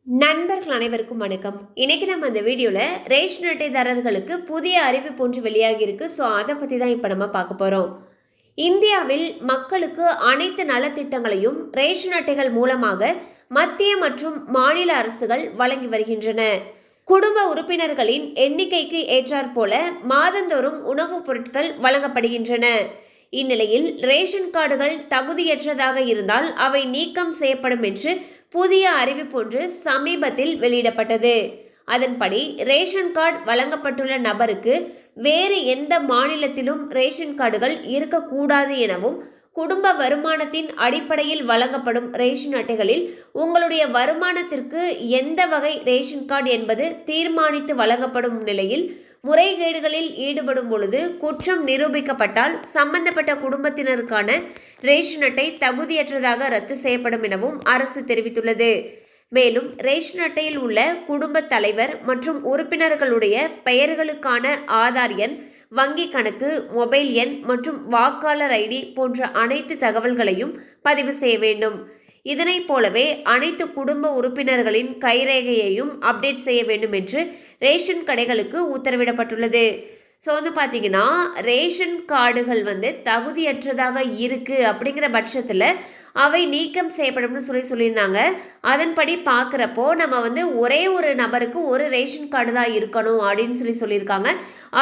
நண்பர்கள் அனைவருக்கும் வணக்கம். இன்னைக்கு நம்ம இந்த வீடியோவில் ரேஷன் அட்டைதாரர்களுக்கு புதிய அறிவிப்பு ஒன்று வெளியாகி இருக்கு. ஸோ அதை பற்றி தான் இப்போ நம்ம பார்க்க போகிறோம். இந்தியாவில் மக்களுக்கு அனைத்து நலத்திட்டங்களையும் ரேஷன் அட்டைகள் மூலமாக மத்திய மற்றும் மாநில அரசுகள் வழங்கி வருகின்றன. குடும்ப உறுப்பினர்களின் எண்ணிக்கைக்கு ஏற்றாற்போல மாதந்தோறும் உணவுப் பொருட்கள் வழங்கப்படுகின்றன. இந்நிலையில் ரேஷன் கார்டுகள் தகுதியற்றதாக இருந்தால் அவை நீக்கம் செய்யப்படும் என்று புதிய அறிவிப்பொன்று சமீபத்தில் வெளியிடப்பட்டது. அதன்படி ரேஷன் கார்டு வழங்கப்பட்டுள்ள நபருக்கு வேறு எந்த மாநிலத்திலும் ரேஷன் கார்டுகள் இருக்கக்கூடாது எனவும், குடும்ப வருமானத்தின் அடிப்படையில் வழங்கப்படும் ரேஷன் அட்டைகளில் உங்களுடைய வருமானத்திற்கு எந்த வகை ரேஷன் கார்டு என்பது தீர்மானித்து வழங்கப்படும் நிலையில் முறைகேடுகளில் ஈடுபடும் பொழுது குற்றம் நிரூபிக்கப்பட்டால் சம்பந்தப்பட்ட குடும்பத்தினருக்கான ரேஷன் அட்டை தகுதியற்றதாக ரத்து செய்யப்படும் எனவும் அரசு தெரிவித்துள்ளது. மேலும் ரேஷன் அட்டையில் உள்ள குடும்ப தலைவர் மற்றும் உறுப்பினர்களுடைய பெயர்களுக்கான ஆதார் எண், வங்கி கணக்கு, மொபைல் எண் மற்றும் வாக்காளர் ஐடி போன்ற அனைத்து தகவல்களையும் பதிவு செய்ய வேண்டும். இதனைப் போலவே அனைத்து குடும்ப உறுப்பினர்களின் கைரேகையையும் அப்டேட் செய்ய வேண்டும் என்று ரேஷன் கடைகளுக்கு உத்தரவிடப்பட்டுள்ளது. ஸோ பார்த்தீங்கன்னா ரேஷன் கார்டுகள் தகுதியற்றதாக இருக்குது அப்படிங்கிற பட்சத்தில் அவை நீக்கம் செய்யப்படும்னு சொல்லியிருந்தாங்க. அதன்படி பார்க்குறப்போ நம்ம ஒரே ஒரு நபருக்கு ஒரு ரேஷன் கார்டு தான் இருக்கணும் அப்படின்னு சொல்லியிருக்காங்க.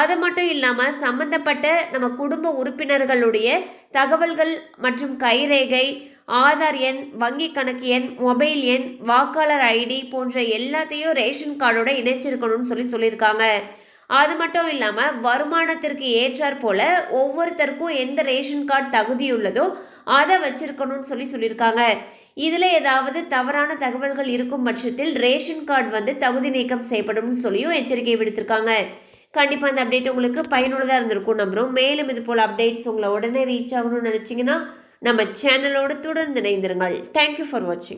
அது மட்டும் இல்லாமல் சம்மந்தப்பட்ட நம்ம குடும்ப உறுப்பினர்களுடைய தகவல்கள் மற்றும் கைரேகை, ஆதார் எண், வங்கி கணக்கு எண், மொபைல் எண், வாக்காளர் ஐடி போன்ற எல்லாத்தையும் ரேஷன் கார்டோட இணைச்சிருக்கணும்னு சொல்லியிருக்காங்க. அது மட்டும் இல்லாமல் வருமானத்திற்கு ஏற்றாற் போல ஒவ்வொருத்தருக்கும் எந்த ரேஷன் கார்டு தகுதியுள்ளதோ அதை வச்சிருக்கணும்னு சொல்லியிருக்காங்க. இதில் ஏதாவது தவறான தகவல்கள் இருக்கும் பட்சத்தில் ரேஷன் கார்டு தகுதி நீக்கம் செய்யப்படும் சொல்லியும் எச்சரிக்கை விடுத்திருக்காங்க. கண்டிப்பாக அந்த அப்டேட் உங்களுக்கு பயனுள்ளதாக இருந்திருக்கும் நம்புகிறோம். மேலும் இது போல் அப்டேட்ஸ் உங்களை உடனே ரீச் ஆகணும்னு நினச்சிங்கன்னா நம்ம சேனலோடு தொடர்ந்து இணைந்திருங்கள். தேங்க்யூ ஃபார் வாட்சிங்.